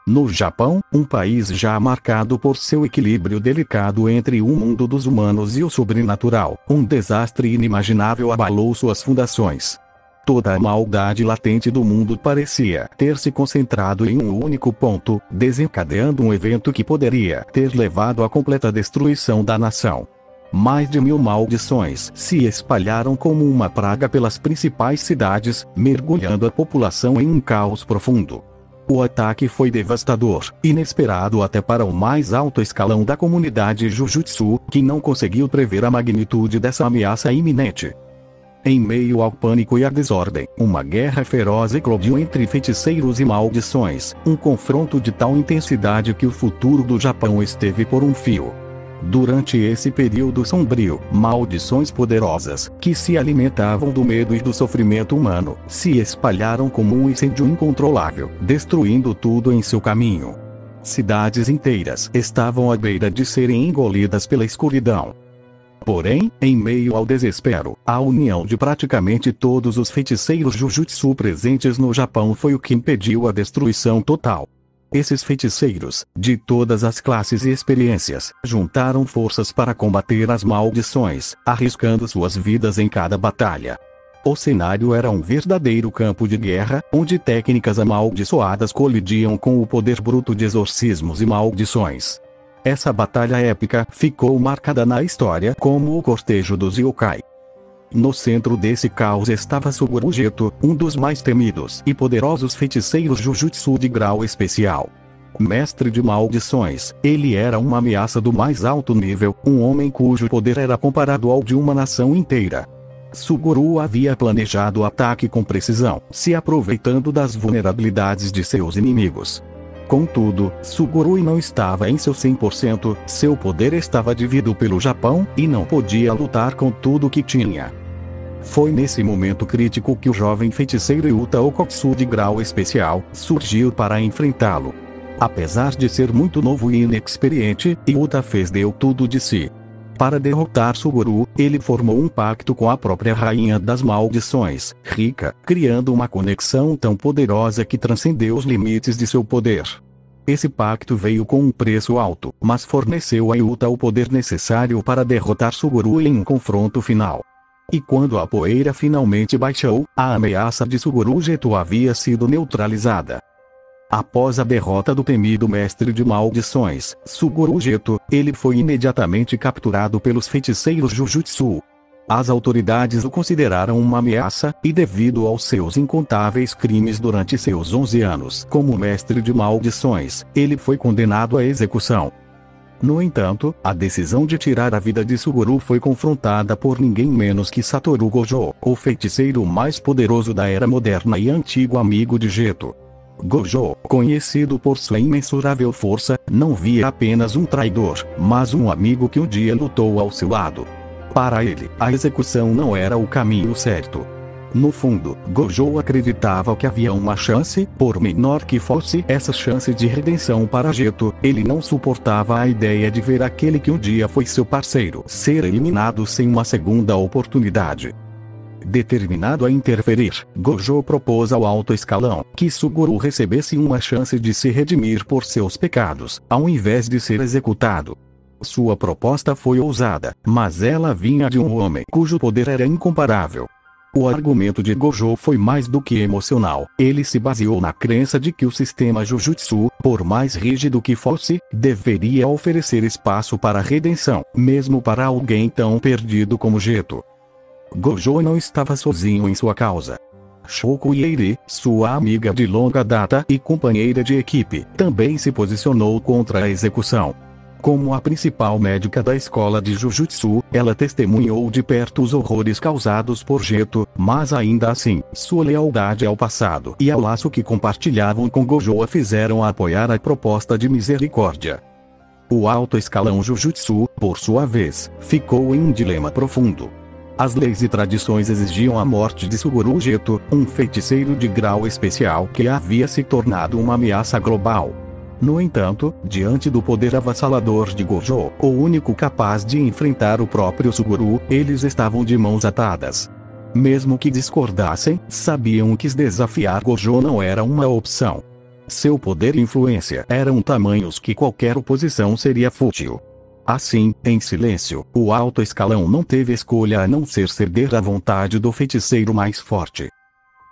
No Japão, um país já marcado por seu equilíbrio delicado entre o mundo dos humanos e o sobrenatural, um desastre inimaginável abalou suas fundações. Toda a maldade latente do mundo parecia ter se concentrado em um único ponto, desencadeando um evento que poderia ter levado à completa destruição da nação. Mais de 1000 maldições se espalharam como uma praga pelas principais cidades, mergulhando a população em um caos profundo. O ataque foi devastador, inesperado até para o mais alto escalão da comunidade Jujutsu, que não conseguiu prever a magnitude dessa ameaça iminente. Em meio ao pânico e à desordem, uma guerra feroz eclodiu entre feiticeiros e maldições, um confronto de tal intensidade que o futuro do Japão esteve por um fio. Durante esse período sombrio, maldições poderosas, que se alimentavam do medo e do sofrimento humano, se espalharam como um incêndio incontrolável, destruindo tudo em seu caminho. Cidades inteiras estavam à beira de serem engolidas pela escuridão. Porém, em meio ao desespero, a união de praticamente todos os feiticeiros Jujutsu presentes no Japão foi o que impediu a destruição total. Esses feiticeiros, de todas as classes e experiências, juntaram forças para combater as maldições, arriscando suas vidas em cada batalha. O cenário era um verdadeiro campo de guerra, onde técnicas amaldiçoadas colidiam com o poder bruto de exorcismos e maldições. Essa batalha épica ficou marcada na história como o cortejo dos yokai. No centro desse caos estava Suguru Geto, um dos mais temidos e poderosos feiticeiros Jujutsu de grau especial. Mestre de maldições, ele era uma ameaça do mais alto nível, um homem cujo poder era comparado ao de uma nação inteira. Suguru havia planejado o ataque com precisão, se aproveitando das vulnerabilidades de seus inimigos. Contudo, Suguru não estava em seu 100%, seu poder estava dividido pelo Japão, e não podia lutar com tudo o que tinha. Foi nesse momento crítico que o jovem feiticeiro Yuta Okotsu de grau especial, surgiu para enfrentá-lo. Apesar de ser muito novo e inexperiente, Yuta deu tudo de si. Para derrotar Suguru, ele formou um pacto com a própria rainha das maldições, Rika, criando uma conexão tão poderosa que transcendeu os limites de seu poder. Esse pacto veio com um preço alto, mas forneceu a Yuta o poder necessário para derrotar Suguru em um confronto final. E quando a poeira finalmente baixou, a ameaça de Suguru Geto havia sido neutralizada. Após a derrota do temido mestre de maldições, Suguru Geto, ele foi imediatamente capturado pelos feiticeiros Jujutsu. As autoridades o consideraram uma ameaça, e devido aos seus incontáveis crimes durante seus 11 anos como mestre de maldições, ele foi condenado à execução. No entanto, a decisão de tirar a vida de Suguru foi confrontada por ninguém menos que Satoru Gojo, o feiticeiro mais poderoso da era moderna e antigo amigo de Geto. Gojo, conhecido por sua imensurável força, não via apenas um traidor, mas um amigo que um dia lutou ao seu lado. Para ele, a execução não era o caminho certo. No fundo, Gojo acreditava que havia uma chance, por menor que fosse essa chance de redenção para Geto. Ele não suportava a ideia de ver aquele que um dia foi seu parceiro ser eliminado sem uma segunda oportunidade. Determinado a interferir, Gojo propôs ao alto escalão que Suguru recebesse uma chance de se redimir por seus pecados, ao invés de ser executado. Sua proposta foi ousada, mas ela vinha de um homem cujo poder era incomparável. O argumento de Gojo foi mais do que emocional. Ele se baseou na crença de que o sistema Jujutsu, por mais rígido que fosse, deveria oferecer espaço para a redenção, mesmo para alguém tão perdido como Geto. Gojo não estava sozinho em sua causa. Shoko Ieiri, sua amiga de longa data e companheira de equipe, também se posicionou contra a execução. Como a principal médica da escola de Jujutsu, ela testemunhou de perto os horrores causados por Geto, mas ainda assim, sua lealdade ao passado e ao laço que compartilhavam com Gojo a fizeram apoiar a proposta de misericórdia. O alto escalão Jujutsu, por sua vez, ficou em um dilema profundo. As leis e tradições exigiam a morte de Suguru Geto, um feiticeiro de grau especial que havia se tornado uma ameaça global. No entanto, diante do poder avassalador de Gojo, o único capaz de enfrentar o próprio Suguru, eles estavam de mãos atadas. Mesmo que discordassem, sabiam que desafiar Gojo não era uma opção. Seu poder e influência eram tamanhos que qualquer oposição seria fútil. Assim, em silêncio, o alto escalão não teve escolha a não ser ceder à vontade do feiticeiro mais forte.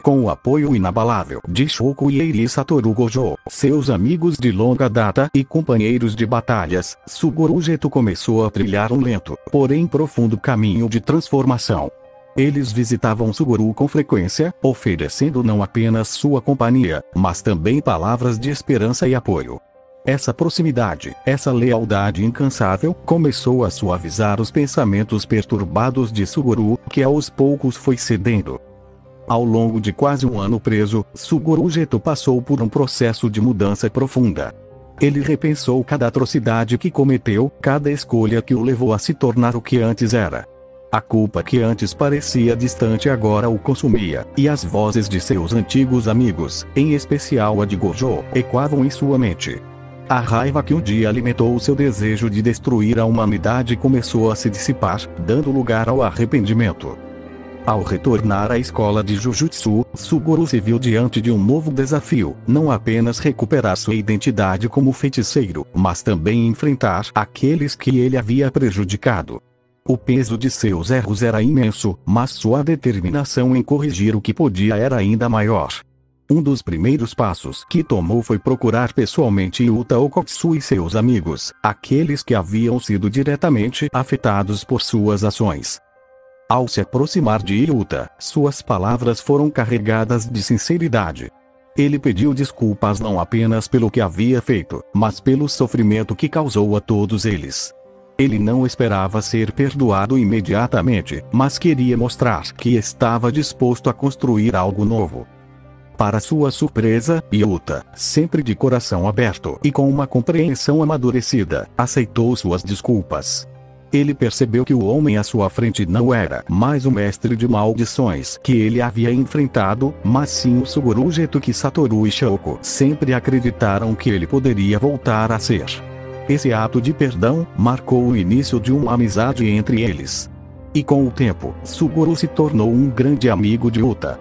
Com o apoio inabalável de Shoko e Eiri Satoru Gojo, seus amigos de longa data e companheiros de batalhas, Suguru Geto começou a trilhar um lento, porém profundo caminho de transformação. Eles visitavam Suguru com frequência, oferecendo não apenas sua companhia, mas também palavras de esperança e apoio. Essa proximidade, essa lealdade incansável, começou a suavizar os pensamentos perturbados de Suguru, que aos poucos foi cedendo. Ao longo de quase um ano preso, Suguru Geto passou por um processo de mudança profunda. Ele repensou cada atrocidade que cometeu, cada escolha que o levou a se tornar o que antes era. A culpa que antes parecia distante agora o consumia, e as vozes de seus antigos amigos, em especial a de Gojo, ecoavam em sua mente. A raiva que um dia alimentou seu desejo de destruir a humanidade começou a se dissipar, dando lugar ao arrependimento. Ao retornar à escola de Jujutsu, Suguru se viu diante de um novo desafio, não apenas recuperar sua identidade como feiticeiro, mas também enfrentar aqueles que ele havia prejudicado. O peso de seus erros era imenso, mas sua determinação em corrigir o que podia era ainda maior. Um dos primeiros passos que tomou foi procurar pessoalmente Yuta Okotsu e seus amigos, aqueles que haviam sido diretamente afetados por suas ações. Ao se aproximar de Yuta, suas palavras foram carregadas de sinceridade. Ele pediu desculpas não apenas pelo que havia feito, mas pelo sofrimento que causou a todos eles. Ele não esperava ser perdoado imediatamente, mas queria mostrar que estava disposto a construir algo novo. Para sua surpresa, Yuta, sempre de coração aberto e com uma compreensão amadurecida, aceitou suas desculpas. Ele percebeu que o homem à sua frente não era mais o mestre de maldições que ele havia enfrentado, mas sim o Suguru Geto que Satoru e Shoko sempre acreditaram que ele poderia voltar a ser. Esse ato de perdão marcou o início de uma amizade entre eles. E com o tempo, Suguru se tornou um grande amigo de Yuta.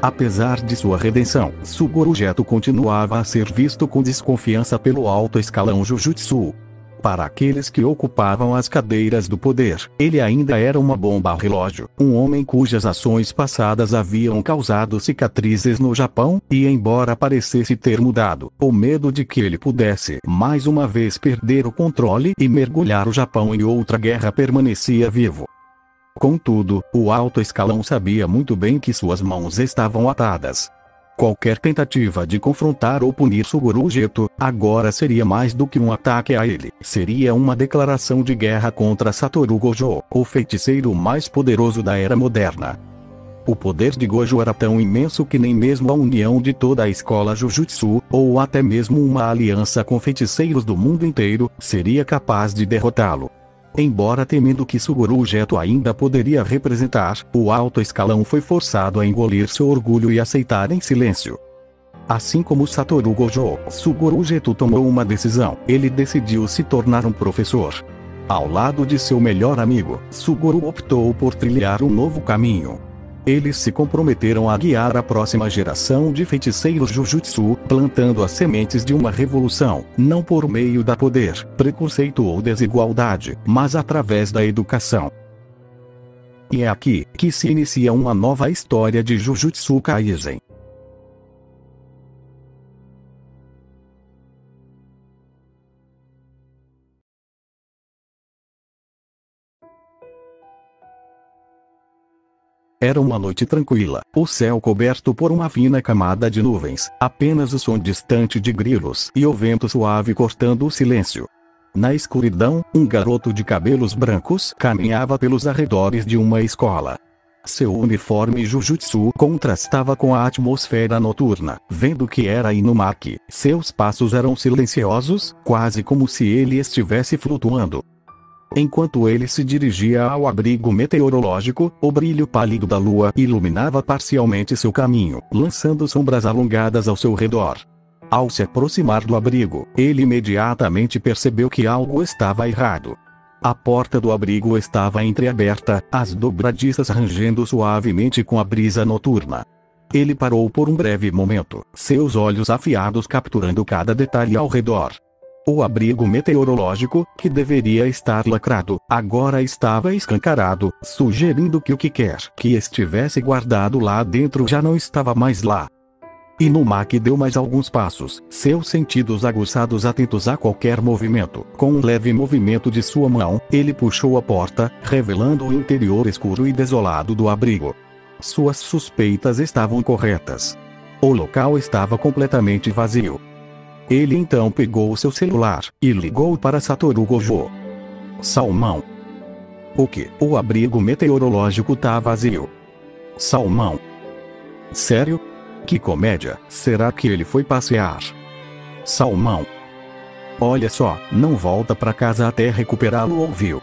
Apesar de sua redenção, Suguru Geto continuava a ser visto com desconfiança pelo alto escalão Jujutsu. Para aqueles que ocupavam as cadeiras do poder, ele ainda era uma bomba relógio, um homem cujas ações passadas haviam causado cicatrizes no Japão, e embora parecesse ter mudado, o medo de que ele pudesse mais uma vez perder o controle e mergulhar o Japão em outra guerra permanecia vivo. Contudo, o alto escalão sabia muito bem que suas mãos estavam atadas. Qualquer tentativa de confrontar ou punir Suguru Geto, agora seria mais do que um ataque a ele. Seria uma declaração de guerra contra Satoru Gojo, o feiticeiro mais poderoso da era moderna. O poder de Gojo era tão imenso que nem mesmo a união de toda a escola Jujutsu, ou até mesmo uma aliança com feiticeiros do mundo inteiro, seria capaz de derrotá-lo. Embora temendo que Suguru Geto ainda poderia representar, o alto escalão foi forçado a engolir seu orgulho e aceitar em silêncio. Assim como Satoru Gojo, Suguru Geto tomou uma decisão. Ele decidiu se tornar um professor. Ao lado de seu melhor amigo, Suguru optou por trilhar um novo caminho. Eles se comprometeram a guiar a próxima geração de feiticeiros Jujutsu, plantando as sementes de uma revolução, não por meio da poder, preconceito ou desigualdade, mas através da educação. E é aqui que se inicia uma nova história de Jujutsu Kaisen. Era uma noite tranquila, o céu coberto por uma fina camada de nuvens, apenas o som distante de grilos e o vento suave cortando o silêncio. Na escuridão, um garoto de cabelos brancos caminhava pelos arredores de uma escola. Seu uniforme Jujutsu contrastava com a atmosfera noturna, vendo que era Inumaki. Seus passos eram silenciosos, quase como se ele estivesse flutuando. Enquanto ele se dirigia ao abrigo meteorológico, o brilho pálido da lua iluminava parcialmente seu caminho, lançando sombras alongadas ao seu redor. Ao se aproximar do abrigo, ele imediatamente percebeu que algo estava errado. A porta do abrigo estava entreaberta, as dobradiças rangendo suavemente com a brisa noturna. Ele parou por um breve momento, seus olhos afiados capturando cada detalhe ao redor. O abrigo meteorológico, que deveria estar lacrado, agora estava escancarado, sugerindo que o que quer que estivesse guardado lá dentro já não estava mais lá. Inumaki deu mais alguns passos, seus sentidos aguçados atentos a qualquer movimento. Com um leve movimento de sua mão, ele puxou a porta, revelando o interior escuro e desolado do abrigo. Suas suspeitas estavam corretas. O local estava completamente vazio. Ele então pegou seu celular e ligou para Satoru Gojo. Salmão. O que? O abrigo meteorológico tá vazio. Salmão. Sério? Que comédia, será que ele foi passear? Salmão. Olha só, não volta para casa até recuperá-lo, ouviu?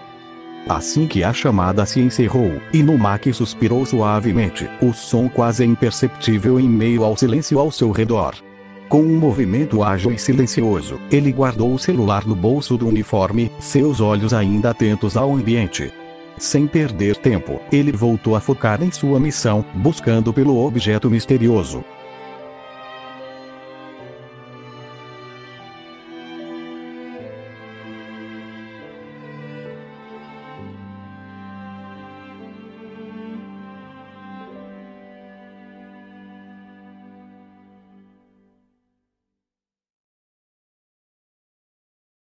Assim que a chamada se encerrou, Inumaki suspirou suavemente, o som quase imperceptível em meio ao silêncio ao seu redor. Com um movimento ágil e silencioso, ele guardou o celular no bolso do uniforme, seus olhos ainda atentos ao ambiente. Sem perder tempo, ele voltou a focar em sua missão, buscando pelo objeto misterioso.